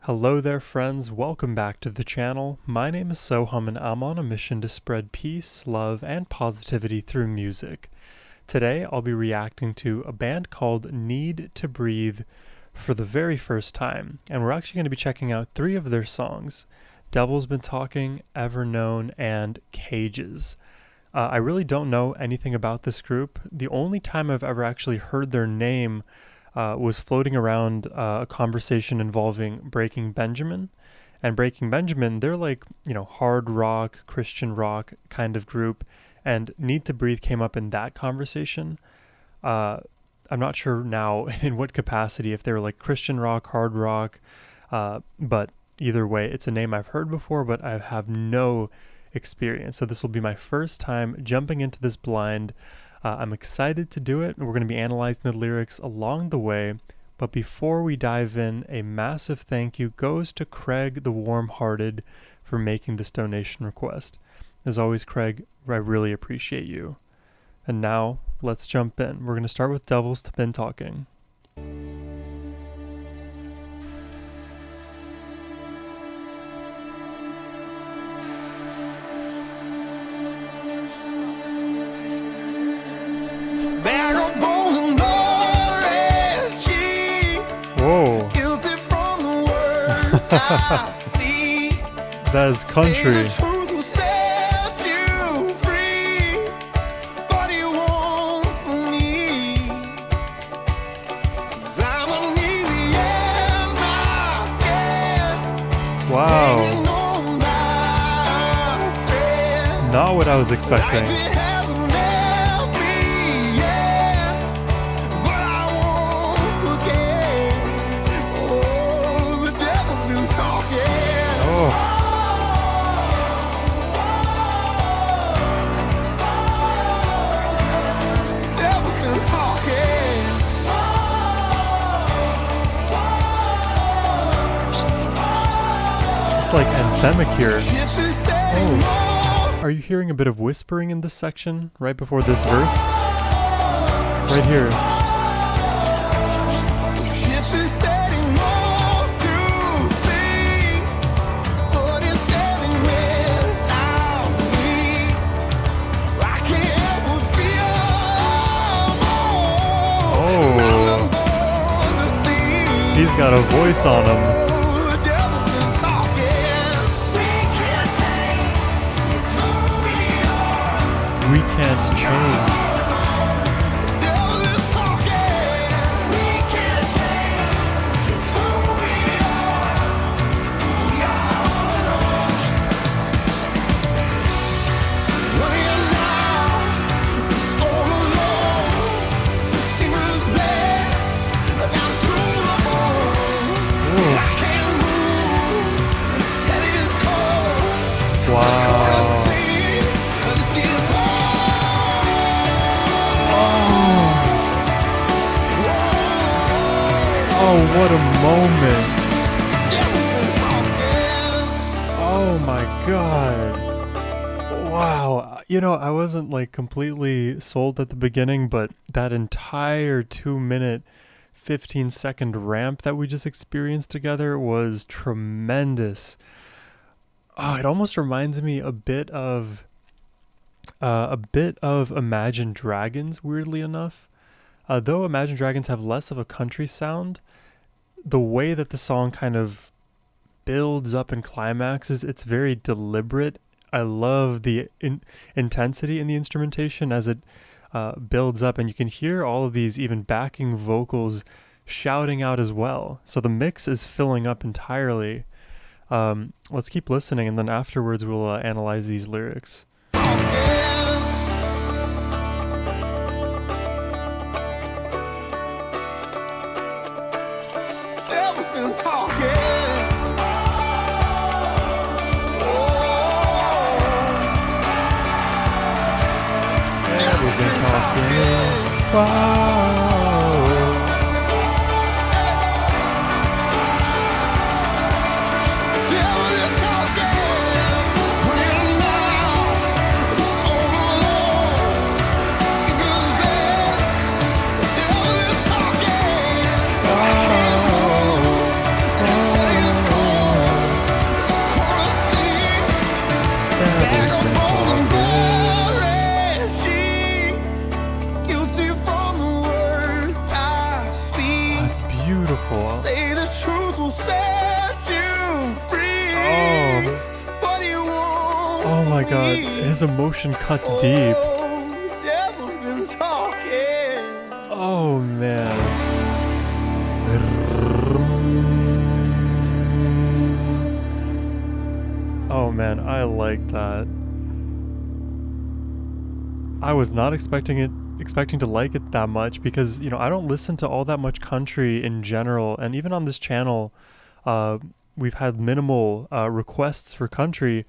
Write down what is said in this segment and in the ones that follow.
Hello there friends, welcome back to the channel. My name is Sohum and I'm on a mission to spread peace, love, and positivity through music. Today I'll be reacting to a band called Need to Breathe for the very first time, and we're actually going to be checking out 3 of their songs: Devil's Been Talking, Everknown, and Cages. I really don't know anything about this group. The only time I've ever actually heard their name was floating around a conversation involving Breaking Benjamin. And Breaking Benjamin, they're like, hard rock, Christian rock kind of group. And Need to Breathe came up in that conversation. I'm not sure now in what capacity, if they were like Christian rock, hard rock. But either way, it's a name I've heard before, but I have no experience. So this will be my first time jumping into this blind. I'm excited to do it, and we're going to be analyzing the lyrics along the way. But before we dive in, a massive thank you goes to Craig the Warm-Hearted for making this donation request. As always, Craig, I really appreciate you. And now, let's jump in. We're going to start with Devil's Been Talking. Whoa. That is country. Wow. Not what I was expecting. It's like anthemic here. Oh, are you hearing a bit of whispering in this section right before this verse? Right here. Oh, he's got a voice on him. We can't change. Wow. Oh, what a moment. Oh my god. Wow. I wasn't like completely sold at the beginning, but that entire 2-minute, 15-second ramp that we just experienced together was tremendous. Oh, it almost reminds me a bit of Imagine Dragons, weirdly enough. Though Imagine Dragons have less of a country sound, the way that the song kind of builds up and climaxes, it's very deliberate. I love the intensity in the instrumentation as it builds up, and you can hear all of these even backing vocals shouting out as well. So the mix is filling up entirely. Let's keep listening, and then afterwards we'll analyze these lyrics. god, his emotion cuts deep. Devil's been talking. Oh man. Oh man, I like that. I was not expecting to like it that much because, you know, I don't listen to all that much country in general, and even on this channel, we've had minimal requests for country.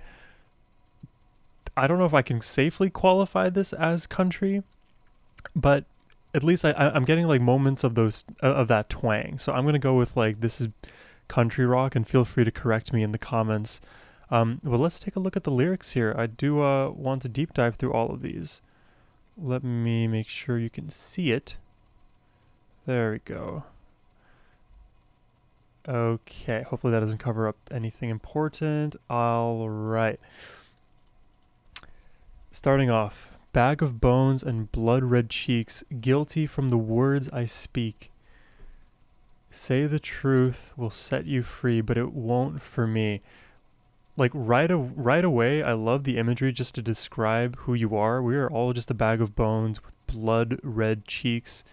I don't know if I can safely qualify this as country, but at least I'm getting like moments of those of that twang. So I'm gonna go with like this is country rock, and feel free to correct me in the comments. Well, let's take a look at the lyrics here. I do want to deep dive through all of these. Let me make sure you can see it. There we go. Okay, hopefully that doesn't cover up anything important. All right. Starting off, bag of bones and blood-red cheeks, guilty from the words I speak. Say the truth will set you free, but it won't for me. Like right away, I love the imagery just to describe who you are. We are all just a bag of bones with blood-red cheeks,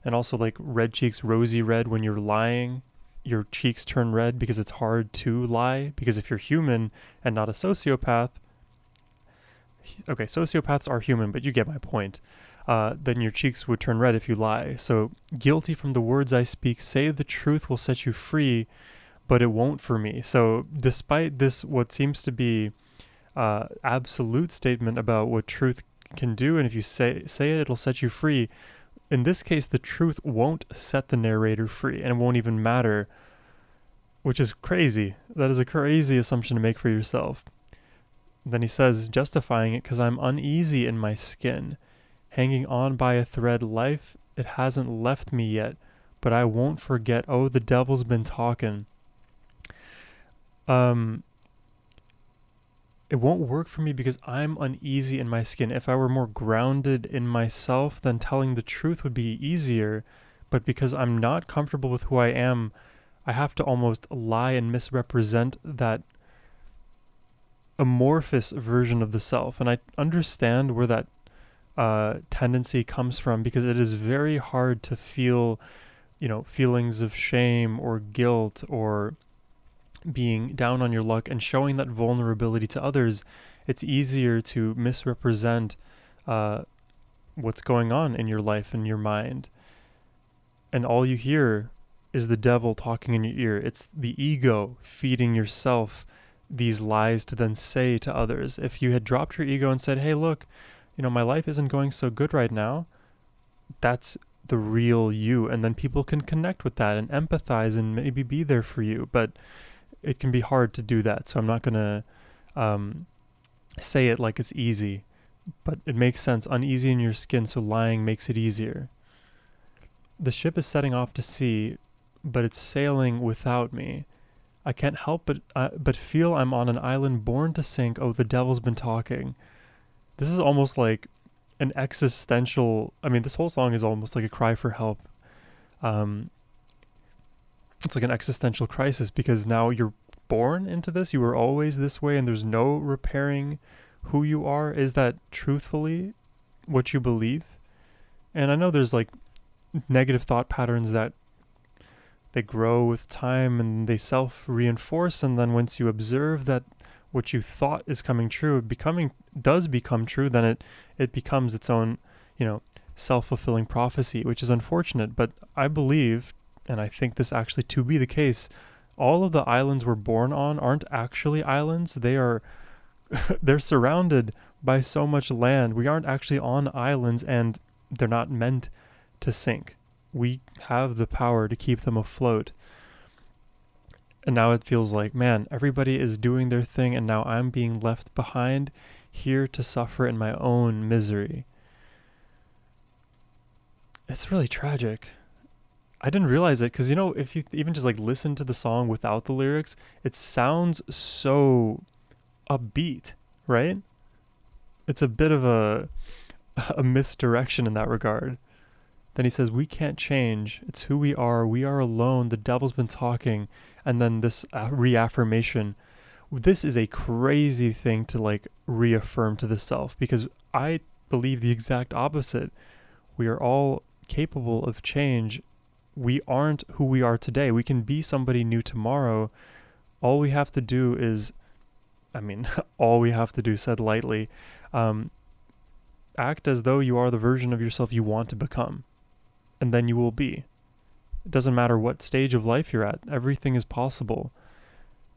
and also like red cheeks, rosy red. When you're lying, your cheeks turn red because it's hard to lie. Because if you're human and not a sociopath, okay, sociopaths are human, but you get my point. Then your cheeks would turn red if you lie. So guilty from the words I speak. Say the truth will set you free, but it won't for me. So despite this, what seems to be absolute statement about what truth can do, and if you say it, it'll set you free. In this case, the truth won't set the narrator free, and it won't even matter, which is crazy. That is a crazy assumption to make for yourself. Then he says, justifying it, because I'm uneasy in my skin, hanging on by a thread. Life, it hasn't left me yet, but I won't forget. Oh, the devil's been talking. It won't work for me because I'm uneasy in my skin. If I were more grounded in myself, then telling the truth would be easier. But because I'm not comfortable with who I am, I have to almost lie and misrepresent that amorphous version of the self. And I understand where that tendency comes from, because it is very hard to feel, you know, feelings of shame or guilt or being down on your luck and showing that vulnerability to others. It's easier to misrepresent what's going on in your life and your mind, and all you hear is the devil talking in your ear. It's the ego feeding yourself these lies to then say to others. If you had dropped your ego and said, hey, look, you know, my life isn't going so good right now, that's the real you, and then people can connect with that and empathize and maybe be there for you. But it can be hard to do that, so I'm not gonna say it like it's easy, but it makes sense. Uneasy in your skin, so lying makes it easier. The ship is setting off to sea, but it's sailing without me. I can't help but feel I'm on an island born to sink. Oh, the devil's been talking. This is almost like an existential, I mean, this whole song is almost like a cry for help. It's like an existential crisis, because now you're born into this. You were always this way, and there's no repairing who you are. Is that truthfully what you believe? And I know there's like negative thought patterns that they grow with time and they self-reinforce, and then once you observe that what you thought is coming true does become true, then it becomes its own, you know, self-fulfilling prophecy, which is unfortunate. But I believe, and I think this actually to be the case, all of the islands we're born on aren't actually islands. They're surrounded by so much land. We aren't actually on islands, and they're not meant to sink. We have the power to keep them afloat. And now it feels like, man, everybody is doing their thing, and now I'm being left behind here to suffer in my own misery. It's really tragic. I didn't realize it, because, you know, if you even just like listen to the song without the lyrics, it sounds so upbeat, right? It's a bit of a misdirection in that regard. Then he says, we can't change. It's who we are. We are alone. The devil's been talking. And then this reaffirmation. This is a crazy thing to like reaffirm to the self, because I believe the exact opposite. We are all capable of change. We aren't who we are today. We can be somebody new tomorrow. All we have to do is, all we have to do, said lightly, act as though you are the version of yourself you want to become, and then you will be. It doesn't matter what stage of life you're at. Everything is possible.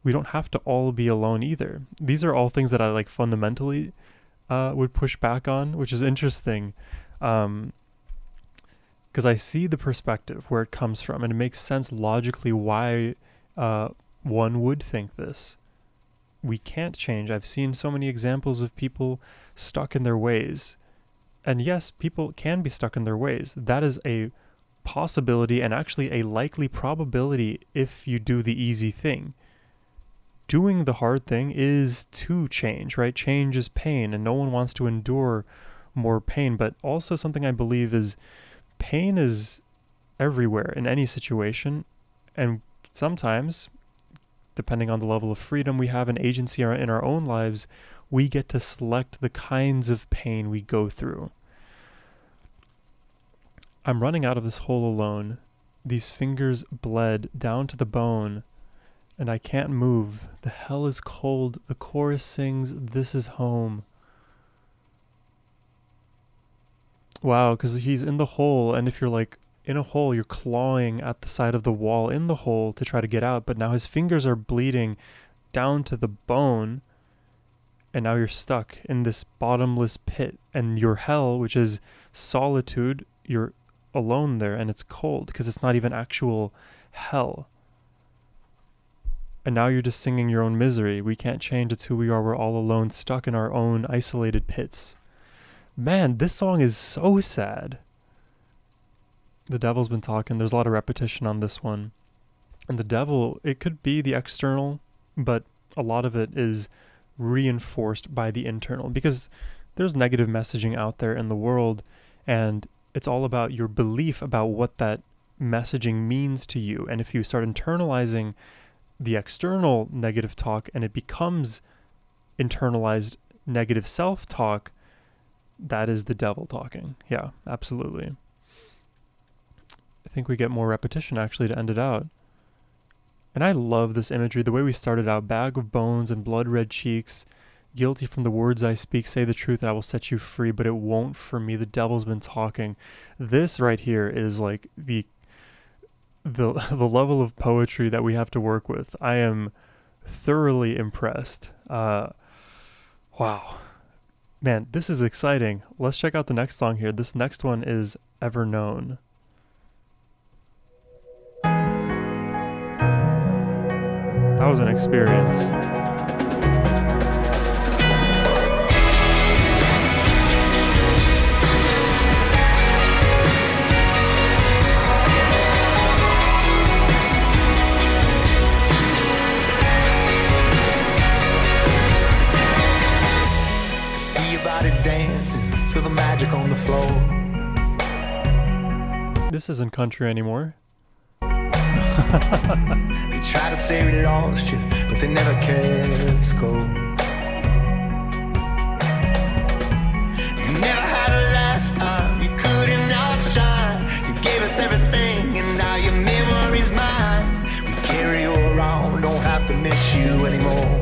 We don't have to all be alone either. These are all things that I like fundamentally would push back on, which is interesting, because I see the perspective where it comes from, and it makes sense logically why one would think this. We can't change. I've seen so many examples of people stuck in their ways. And yes, people can be stuck in their ways. That is a possibility, and actually a likely probability if you do the easy thing. Doing the hard thing is to change, right? Change is pain, and no one wants to endure more pain. But also something I believe is pain is everywhere in any situation. And sometimes, depending on the level of freedom we have and agency in our own lives, we get to select the kinds of pain we go through. I'm running out of this hole alone. These fingers bled down to the bone, and I can't move. The hell is cold. The chorus sings, "This is home." Wow, because he's in the hole, and if you're like in a hole, you're clawing at the side of the wall in the hole to try to get out, but now his fingers are bleeding down to the bone, and now you're stuck in this bottomless pit, and your hell, which is solitude, you're alone there, and it's cold because it's not even actual hell. And now you're just singing your own misery. We can't change. It's who we are. We're all alone, stuck in our own isolated pits. Man, this song is so sad. The devil's been talking. There's a lot of repetition on this one. And the devil, it could be the external, but a lot of it is reinforced by the internal, because there's negative messaging out there in the world, and it's all about your belief about what that messaging means to you. And if you start internalizing the external negative talk and it becomes internalized negative self-talk, that is the devil talking. Yeah, absolutely. I think we get more repetition actually to end it out. And I love this imagery, the way we started out, bag of bones and blood red cheeks, guilty from the words I speak, say the truth and I will set you free, but it won't for me, the devil's been talking. This right here is like the level of poetry that we have to work with. I am thoroughly impressed. Wow. Man, this is exciting. Let's check out the next song here. This next one is Everknown. That was an experience. Dancing, feel the magic on the floor. This isn't country anymore. They try to say we lost you, but they never can score. You never had a last time, you couldn't outshine. You gave us everything, and now your memory's mine. We carry you around, don't have to miss you anymore.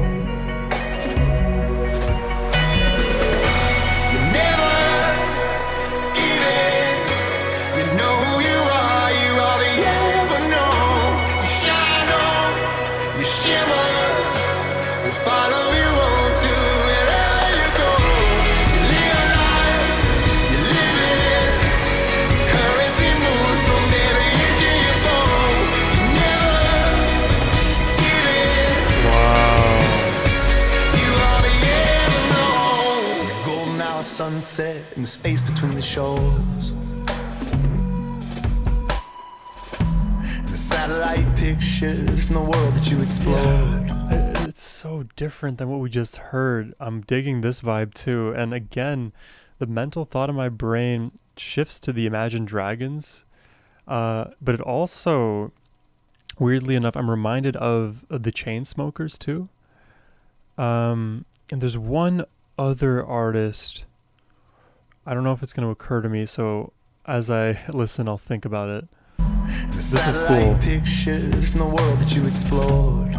Sunset in the space between the shores, and the satellite pictures from the world that you explored. Yeah, it's so different than what we just heard. I'm digging this vibe too. And again, the mental thought in my brain shifts to the Imagine Dragons, but it also, weirdly enough, I'm reminded of the Chainsmokers too. And there's one other artist. I don't know if it's going to occur to me, so as I listen, I'll think about it. This is cool. Pictures from the world that you explored.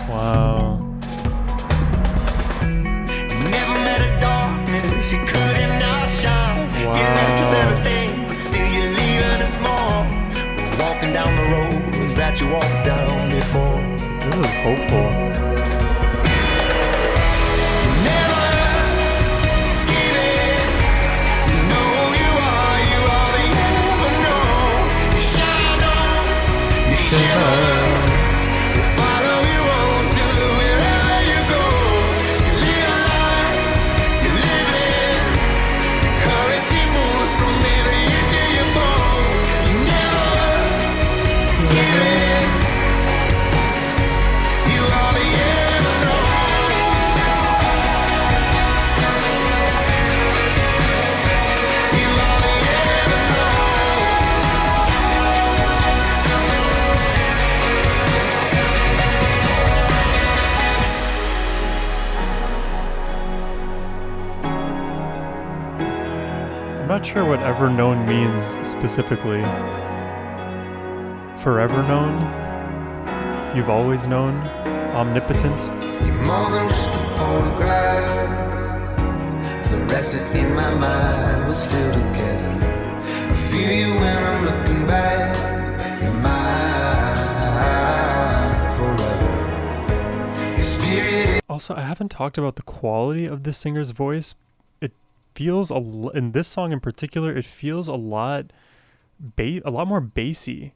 Wow. You never met a darkness you couldn't outshine. Wow. You left us everything, but still you're leaving us more. We're walking down the roads that you walked down before. This is hopeful. I'm not sure what Everknown means specifically. Forever known? You've always known? Omnipotent? You're more than just a photograph. The rest in my mind, we're still together. I feel you when I'm looking back. You're mine forever. Your spirit is Also, I haven't talked about the quality of this singer's voice. It feels in this song in particular, it feels a lot more bassy.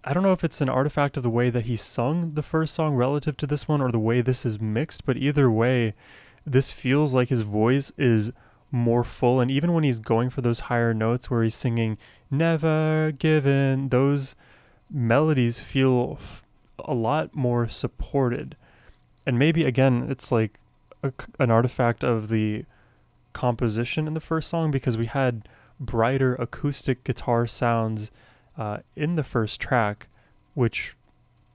I don't know if it's an artifact of the way that he sung the first song relative to this one or the way this is mixed, but either way, this feels like his voice is more full. And even when he's going for those higher notes where he's singing never given, those melodies feel a lot more supported. And maybe again, it's like an artifact of the composition in the first song, because we had brighter acoustic guitar sounds in the first track, which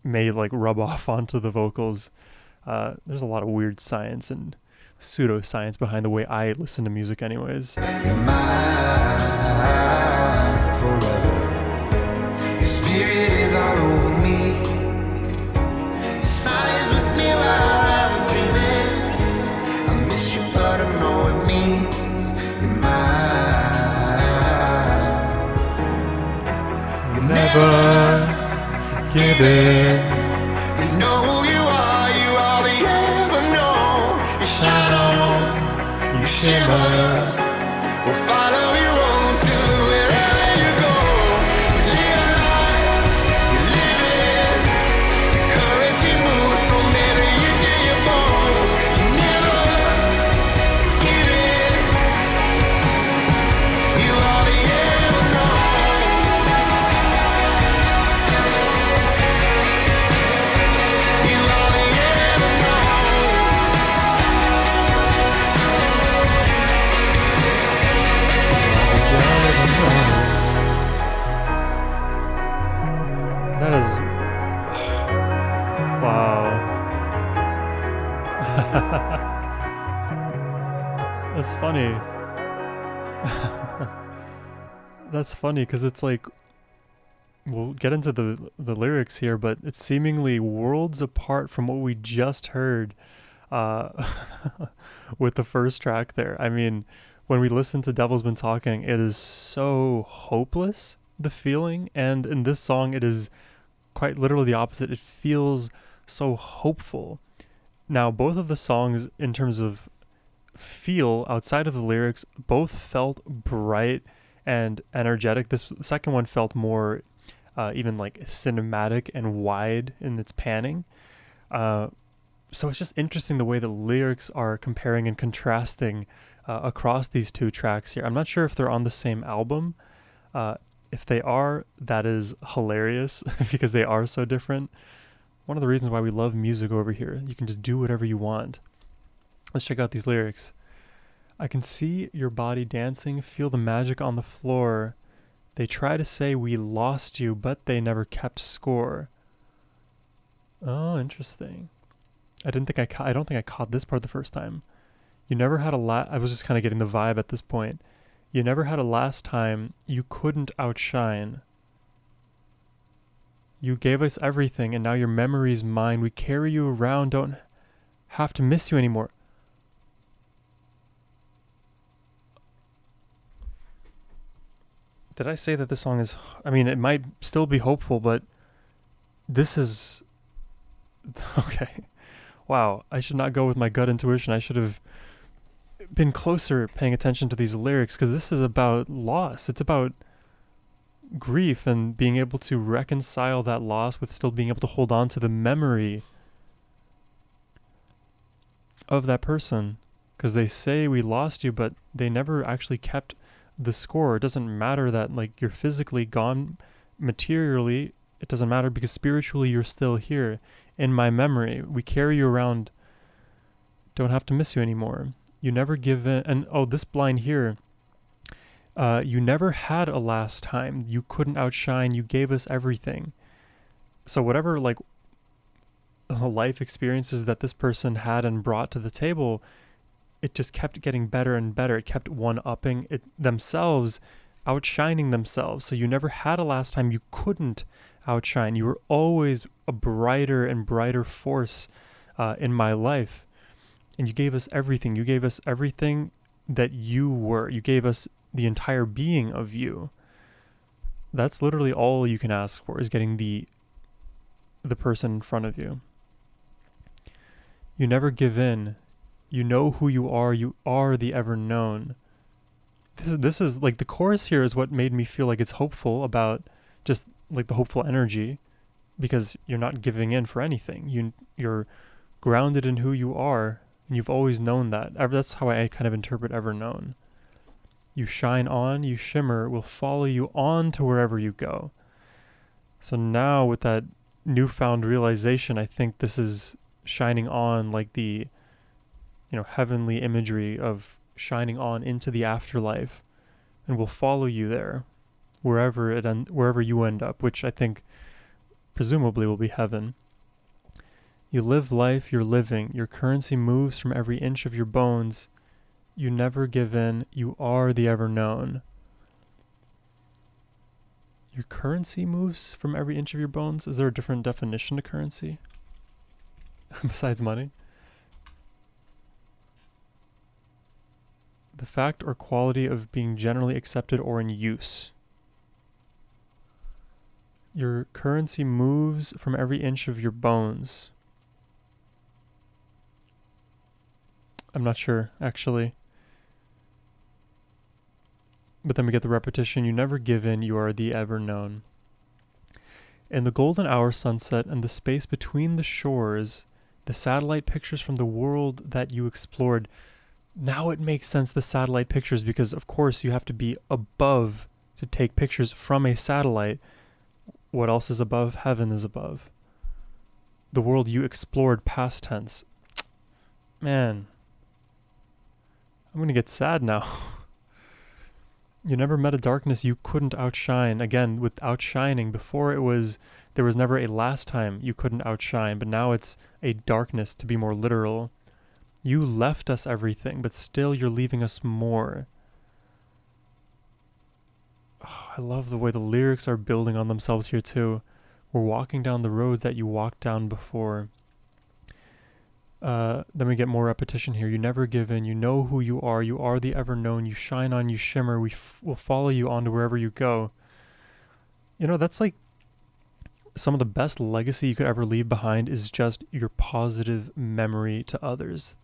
may like rub off onto the vocals. There's a lot of weird science and pseudoscience behind the way I listen to music anyways. you're mine forever. Your spirit is all over me. Your smile is with me while I'm dreaming. I miss you, but I know it means you're mine. You Never give in. You know who you are the Everknown. You shine on, you shimmer. We'll follow you on to wherever you go. You live a life, you live it. Your currency moves from every inch of your bones. You never give in. You are the Everknown. You are the That is wow. That's funny. That's funny because it's like, we'll get into the lyrics here, but it's seemingly worlds apart from what we just heard with the first track there. I mean, when we listen to Devil's Been Talking, it is so hopeless, the feeling, and in this song it is quite literally the opposite. It feels so hopeful. Now, both of the songs, in terms of feel, outside of the lyrics, both felt bright and energetic. This second one felt more even like cinematic and wide in its panning. So it's just interesting the way the lyrics are comparing and contrasting across these two tracks here. I'm not sure if they're on the same album. If they are, that is hilarious because they are so different. One of the reasons why we love music over here. You can just do whatever you want. Let's check out these lyrics. I can see your body dancing, feel the magic on the floor. They try to say we lost you, but they never kept score. Oh, interesting. I don't think I caught this part the first time. You never had I was just kind of getting the vibe at this point. You never had a last time you couldn't outshine. You gave us everything, and now your memory's mine. We carry you around, don't have to miss you anymore. Did I say that this song is... I mean, it might still be hopeful, but this is... Okay. Wow, I should not go with my gut intuition. I should have been closer paying attention to these lyrics, because this is about loss. It's about grief and being able to reconcile that loss with still being able to hold on to the memory of that person. Because they say we lost you, but they never actually kept the score. It doesn't matter that like you're physically gone materially. It doesn't matter because spiritually you're still here in my memory. We carry you around. Don't have to miss you anymore. You never give in. And oh, this line here. You never had a last time. You couldn't outshine. You gave us everything. So whatever like life experiences that this person had and brought to the table, it just kept getting better and better. It kept one-upping it themselves, outshining themselves. So you never had a last time you couldn't outshine. You were always a brighter and brighter force in my life. And you gave us everything. You gave us everything that you were. You gave us the entire being of you. That's literally all you can ask for, is getting the person in front of you. You never give in. You know who you are. You are the Everknown. This is like the chorus here is what made me feel like it's hopeful about just like the hopeful energy, because you're not giving in for anything. You're grounded in who you are, and you've always known that. That's how I kind of interpret Everknown. You shine on, you shimmer, will follow you on to wherever you go. So now with that newfound realization, I think this is shining on like the heavenly imagery of shining on into the afterlife, and will follow you there, wherever you end up, which I think presumably will be heaven. You live life you're living. Your currency moves from every inch of your bones. You never give in. You are the Everknown. Your currency moves from every inch of your bones? Is there a different definition to currency besides money? The fact or quality of being generally accepted or in use. Your currency moves from every inch of your bones. I'm not sure, actually. But then we get the repetition. You never give in, you are the Everknown. In the golden hour sunset and the space between the shores, the satellite pictures from the world that you explored. Now it makes sense, the satellite pictures, because of course you have to be above to take pictures from a satellite. What else is above? Heaven is above. The world you explored, past tense. Man, I'm going to get sad now. You never met a darkness you couldn't outshine. Again, with outshining, before there was never a last time you couldn't outshine, but now it's a darkness, to be more literal. You left us everything, but still you're leaving us more. Oh, I love the way the lyrics are building on themselves here too. We're walking down the roads that you walked down before. Then we get more repetition here. You never give in. You know who you are. You are the Everknown. You shine on, you shimmer. We'll follow you on to wherever you go. That's like some of the best legacy you could ever leave behind is just your positive memory to others.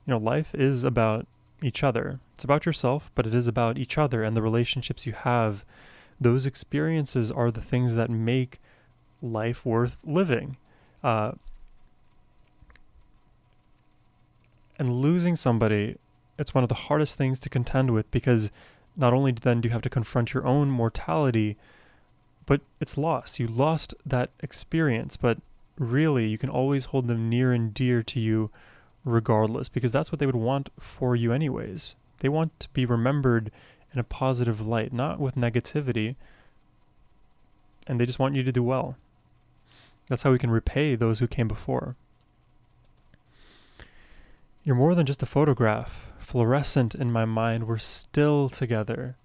Life is about each other. It's about yourself, but it is about each other and the relationships you have. Those experiences are the things that make life worth living. And losing somebody, it's one of the hardest things to contend with, because not only then do you have to confront your own mortality, but it's loss. You lost that experience, but really you can always hold them near and dear to you regardless, because that's what they would want for you anyways. They want to be remembered in a positive light, not with negativity, and they just want you to do well. That's how we can repay those who came before. You're more than just a photograph. Fluorescent in my mind, we're still together.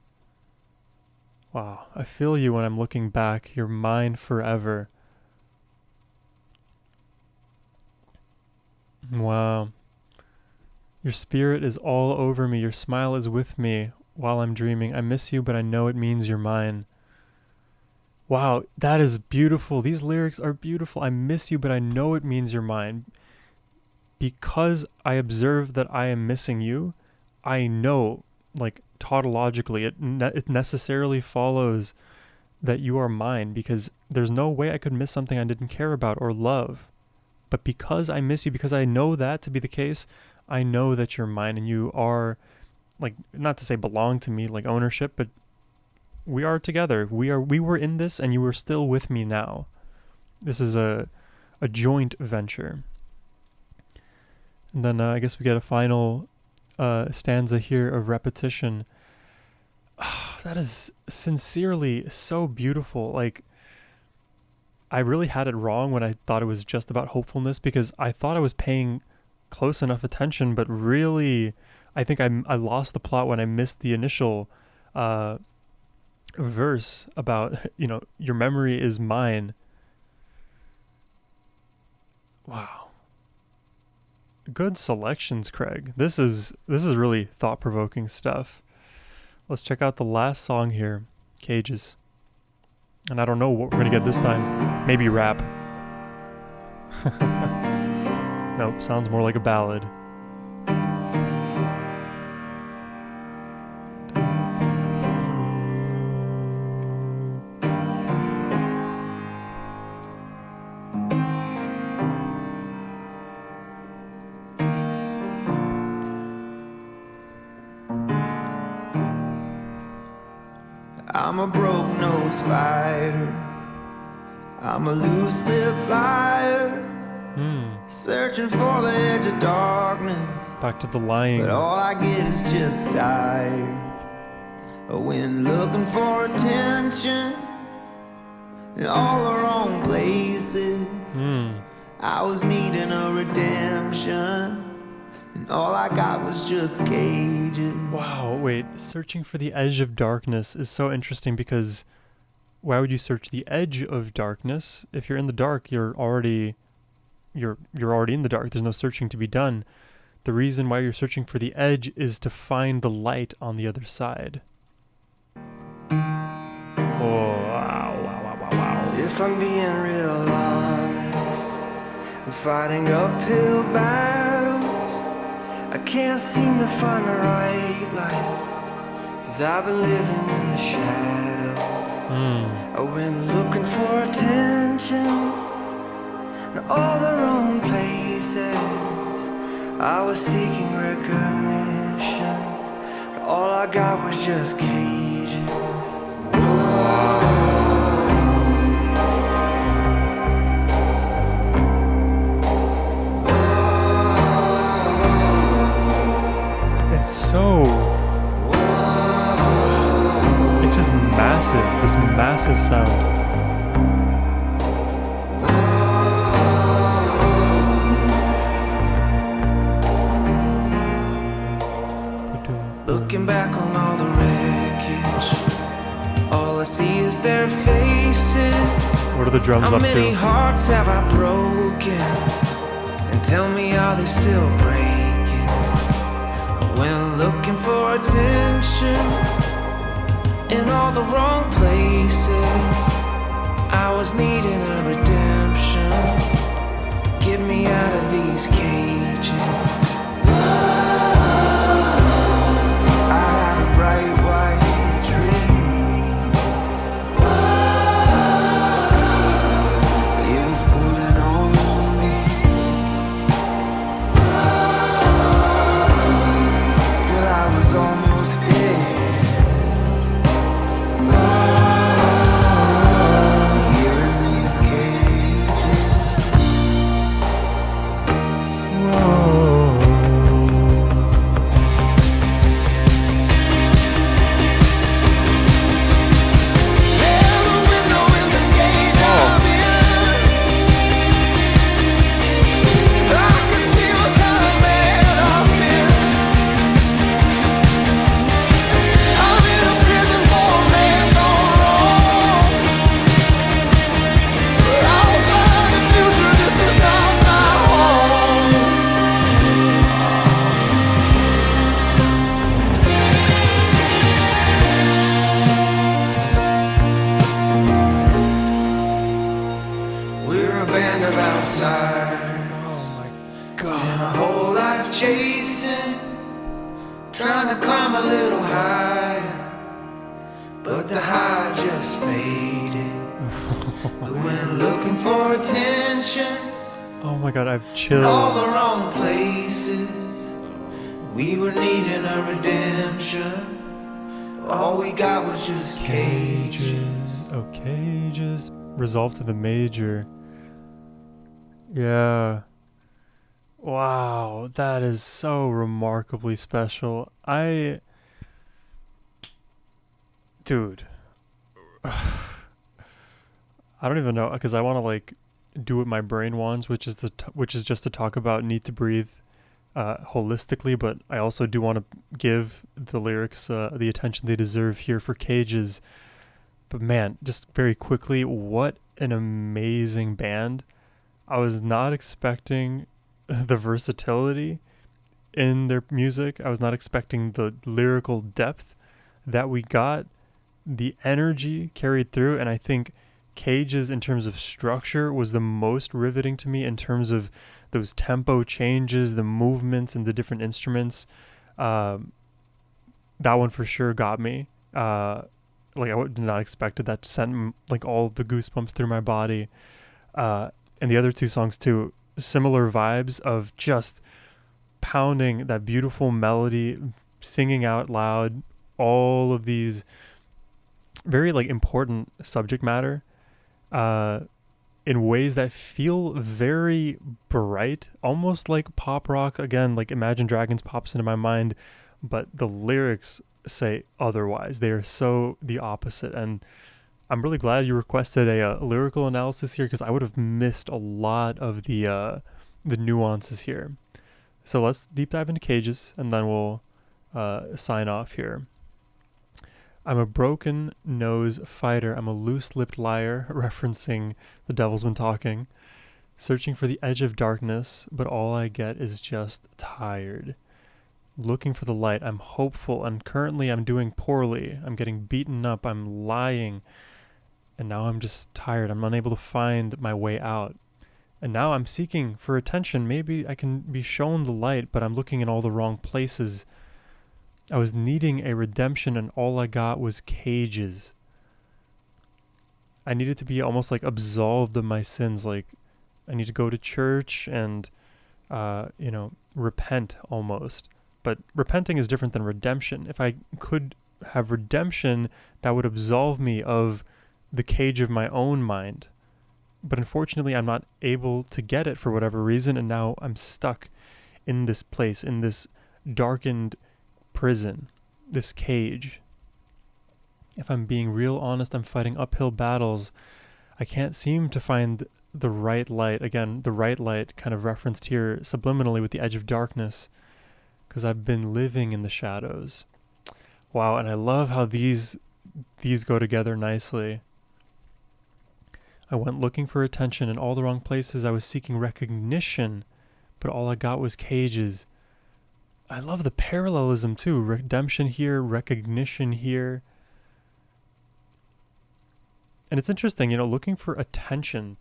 Wow, I feel you when I'm looking back. You're mine forever. Wow. Your spirit is all over me. Your smile is with me while I'm dreaming. I miss you, but I know it means you're mine. Wow, that is beautiful. These lyrics are beautiful. I miss you, but I know it means you're mine. Because I observe that I am missing you, I know, like, tautologically, it necessarily follows that you are mine, because there's no way I could miss something I didn't care about or love. But because I miss you, because I know that to be the case, I know that you're mine, and you are, like, not to say belong to me, like ownership, but we are together. We were in this, and you are still with me now. This is a joint venture. And then I guess we get a final stanza here of repetition. That is sincerely so beautiful. Like, I really had it wrong when I thought it was just about hopefulness, because I thought I was paying close enough attention, but really, I think I lost the plot when I missed the initial verse about, your memory is mine. Wow. Good selections, Craig. This is really thought-provoking stuff. Let's check out the last song here, Cages. And I don't know what we're gonna get this time. Maybe rap. Nope, sounds more like a ballad. I'm a broke-nosed fighter. I'm a loose-lipped liar. Searching for the edge of darkness. Back to the lying. But all I get is just tired. When looking for attention in all the wrong places. I was needing a redemption, and all I got was just cages. Wow, wait. Searching for the edge of darkness is so interesting, because why would you search the edge of darkness? If you're in the dark, you're already in the dark. There's no searching to be done. The reason why you're searching for the edge is to find the light on the other side. Oh, wow. If I'm being real honest, I'm fighting uphill battles. I can't seem to find the right light, 'cause I've been living in the shadows. I went looking for attention in all the wrong places. I was seeking recognition, but all I got was just cages. It's just massive, this massive sound. Looking back on all the wreckage, all I see is their faces. What are the drums How up many to? hearts have I broken? And tell me, are they still breaking? When looking for attention in all the wrong places, I was needing a redemption. Get me out of these cages. chasing, trying to climb a little higher, but the high just faded. We went looking for attention. Oh my god, I've In chilled. all the wrong places. We were needing a redemption. All we got was just cages. Oh, cages. Resolve to the major. Yeah. Wow, that is so remarkably special. Dude. I don't even know, because I want to like do what my brain wants, which is just to talk about Need to Breathe holistically, but I also do want to give the lyrics the attention they deserve here for Cages. But man, just very quickly, what an amazing band. I was not expecting the versatility in their music. I was not expecting the lyrical depth that we got, the energy carried through, and I think Cages in terms of structure was the most riveting to me in terms of those tempo changes, the movements and the different instruments. That one for sure got me. Like I did not expect that to send like all the goosebumps through my body. And the other two songs too, similar vibes of just pounding that beautiful melody, singing out loud, all of these very like important subject matter in ways that feel very bright, almost like pop rock. Again, like Imagine Dragons pops into my mind, but the lyrics say otherwise. They are so the opposite, and I'm really glad you requested a lyrical analysis here, because I would have missed a lot of the nuances here. So let's deep dive into Cages, and then we'll sign off here. I'm a broken nose fighter. I'm a loose-lipped liar, referencing The Devil's Been Talking. Searching for the edge of darkness, but all I get is just tired. Looking for the light. I'm hopeful, and currently I'm doing poorly. I'm getting beaten up. I'm lying. And now I'm just tired. I'm unable to find my way out. And now I'm seeking for attention. Maybe I can be shown the light, but I'm looking in all the wrong places. I was needing a redemption, and all I got was cages. I needed to be almost like absolved of my sins. Like I need to go to church and, repent almost. But repenting is different than redemption. If I could have redemption, that would absolve me of the cage of my own mind. But unfortunately, I'm not able to get it for whatever reason, and now I'm stuck in this place, in this darkened prison, this cage. If I'm being real honest, I'm fighting uphill battles. I can't seem to find the right light. Again, the right light kind of referenced here subliminally with the edge of darkness, because I've been living in the shadows. Wow, and I love how these go together nicely. I went looking for attention in all the wrong places. I was seeking recognition, but all I got was cages. I love the parallelism too. Redemption here, recognition here. And it's interesting, looking for attention.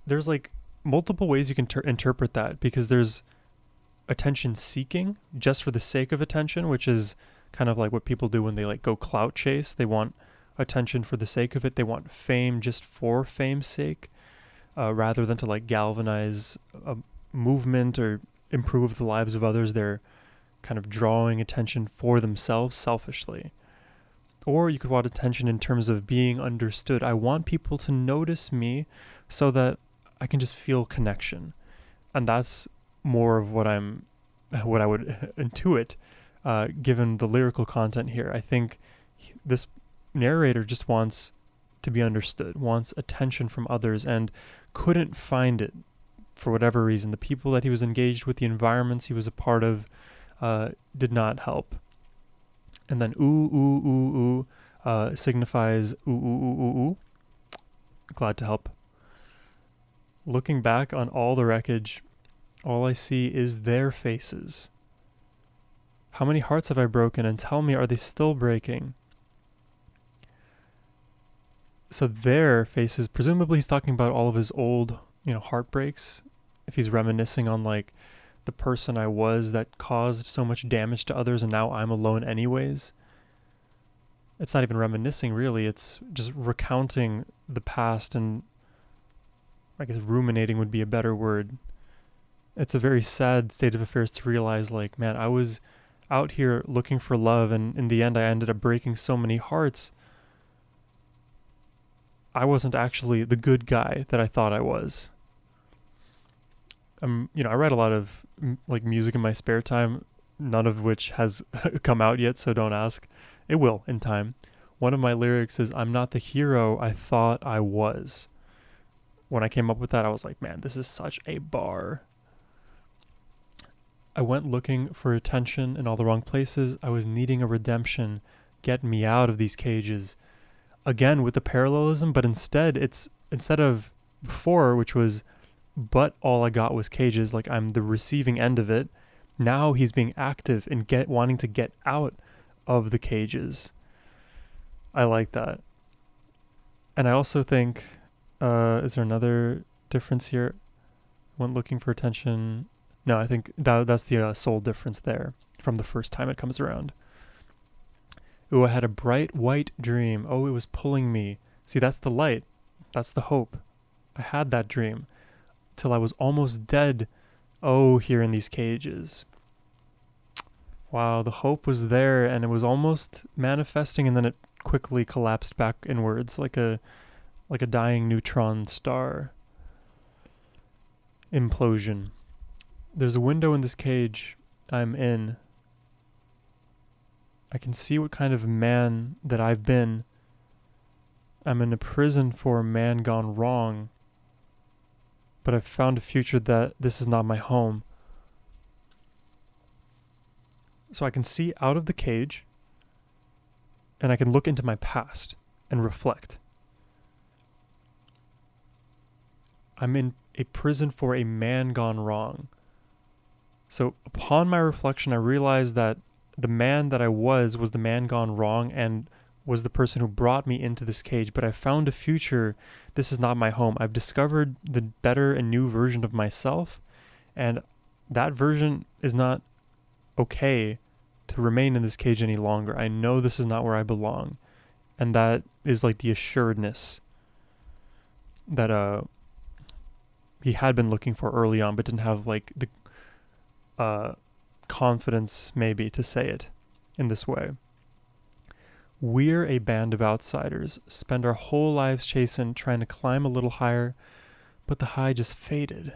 There's like multiple ways you can interpret that, because there's attention seeking just for the sake of attention, which is kind of like what people do when they like go clout chase. They want attention for the sake of it. They want fame just for fame's sake, rather than to like galvanize a movement or improve the lives of others. They're kind of drawing attention for themselves selfishly. Or you could want attention in terms of being understood. I want people to notice me so that I can just feel connection. And that's more of what I would intuit, given the lyrical content here. I think this narrator just wants to be understood, wants attention from others, and couldn't find it for whatever reason. The people that he was engaged with, the environments he was a part of, did not help. And then ooh, ooh, ooh, ooh signifies ooh, ooh, ooh, ooh, ooh. Glad to help. Looking back on all the wreckage, all I see is their faces. How many hearts have I broken? And tell me, are they still breaking? So their faces, presumably he's talking about all of his old, heartbreaks. If he's reminiscing on like the person I was that caused so much damage to others, and now I'm alone anyways. It's not even reminiscing, really. It's just recounting the past, and I guess ruminating would be a better word. It's a very sad state of affairs to realize, like, man, I was out here looking for love, and in the end I ended up breaking so many hearts. I wasn't actually the good guy that I thought I was. I write a lot of like music in my spare time, none of which has come out yet, so don't ask. It will in time. One of my lyrics is, "I'm not the hero I thought I was." When I came up with that, I was like, man, this is such a bar. I went looking for attention in all the wrong places. I was needing a redemption. Get me out of these cages. Again, with the parallelism, but instead of before, which was, but all I got was cages, like I'm the receiving end of it. Now he's being active and wanting to get out of the cages. I like that. And I also think, is there another difference here? Went looking for attention. No, I think that's the sole difference there from the first time it comes around. Ooh, I had a bright white dream. Oh, it was pulling me. See, that's the light. That's the hope. I had that dream till I was almost dead. Oh, here in these cages. Wow, the hope was there and it was almost manifesting, and then it quickly collapsed back inwards like a dying neutron star. Implosion. There's a window in this cage I'm in. I can see what kind of man that I've been. I'm in a prison for a man gone wrong. But I've found a future that this is not my home. So I can see out of the cage, and I can look into my past and reflect. I'm in a prison for a man gone wrong. So upon my reflection, I realized that the man that I was the man gone wrong and was the person who brought me into this cage. But I found a future. This is not my home. I've discovered the better and new version of myself, and that version is not okay to remain in this cage any longer. I know this is not where I belong. And that is like the assuredness that he had been looking for early on, but didn't have like the confidence maybe to say it in this way. We're a band of outsiders, spend our whole lives chasing, trying to climb a little higher, but the high just faded.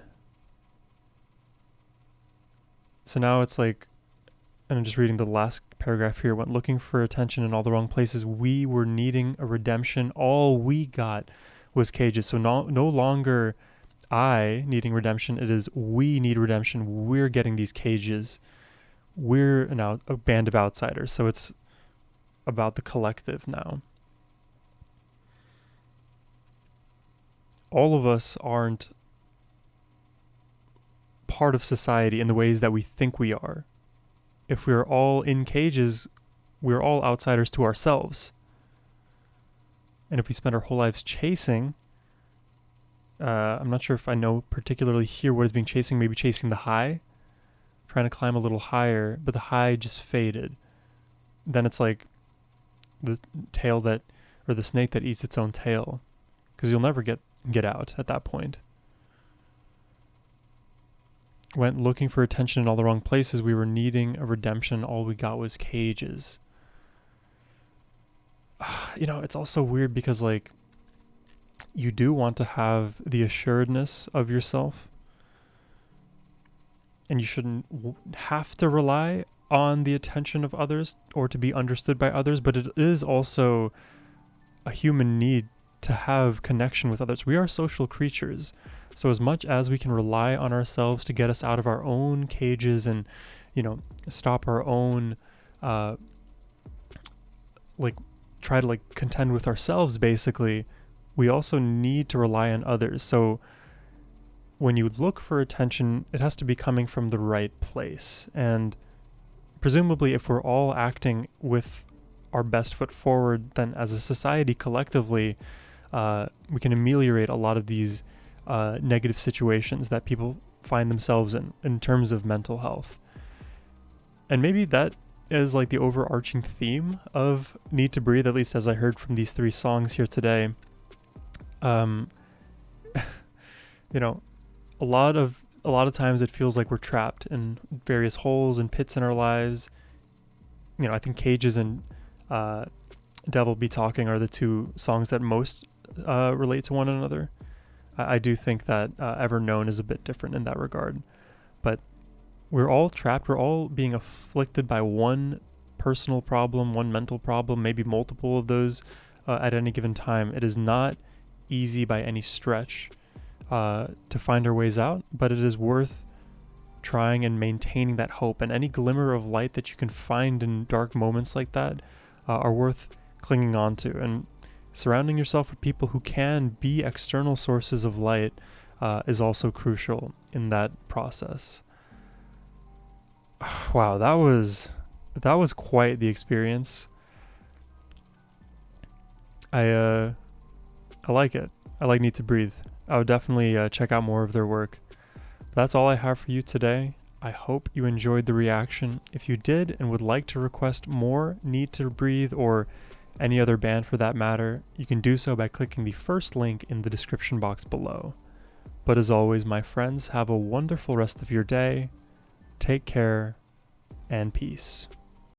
So now it's like, and I'm just reading the last paragraph here, went looking for attention in all the wrong places. We were needing a redemption. All we got was cages. So no longer I needing redemption. It is we need redemption. We're getting these cages. We're now a band of outsiders. So it's about the collective now. All of us aren't part of society in the ways that we think we are. If we're all in cages, we're all outsiders to ourselves. And if we spend our whole lives chasing, I'm not sure if I know particularly here what is being chasing, maybe chasing the high, trying to climb a little higher, but the high just faded. Then it's like the tail that, or the snake that eats its own tail, because you'll never get out at that point. Went looking for attention in all the wrong places. We were needing a redemption. All we got was cages. It's also weird because like you do want to have the assuredness of yourself, and you shouldn't have to rely on the attention of others or to be understood by others, but it is also a human need to have connection with others. We are social creatures. So as much as we can rely on ourselves to get us out of our own cages and, stop our own, try to contend with ourselves, basically, we also need to rely on others. So when you look for attention, it has to be coming from the right place. And presumably if we're all acting with our best foot forward, then as a society collectively, we can ameliorate a lot of these negative situations that people find themselves in terms of mental health. And maybe that is like the overarching theme of Need to Breathe, at least as I heard from these 3 songs here today. You know, a lot of times it feels like we're trapped in various holes and pits in our lives. You know, I think Cages and Devil Be Talking are the 2 songs that most relate to one another. I do think that Everknown is a bit different in that regard. But we're all trapped. We're all being afflicted by one personal problem, one mental problem, maybe multiple of those at any given time. It is not easy by any stretch to find our ways out, but it is worth trying and maintaining that hope. And any glimmer of light that you can find in dark moments like that are worth clinging on to. And surrounding yourself with people who can be external sources of light is also crucial in that process. Wow, that was quite the experience. I like it. I like Need to Breathe. I would definitely check out more of their work. But that's all I have for you today. I hope you enjoyed the reaction. If you did and would like to request more Need to Breathe or any other band for that matter, you can do so by clicking the first link in the description box below. But as always, my friends, have a wonderful rest of your day. Take care and peace.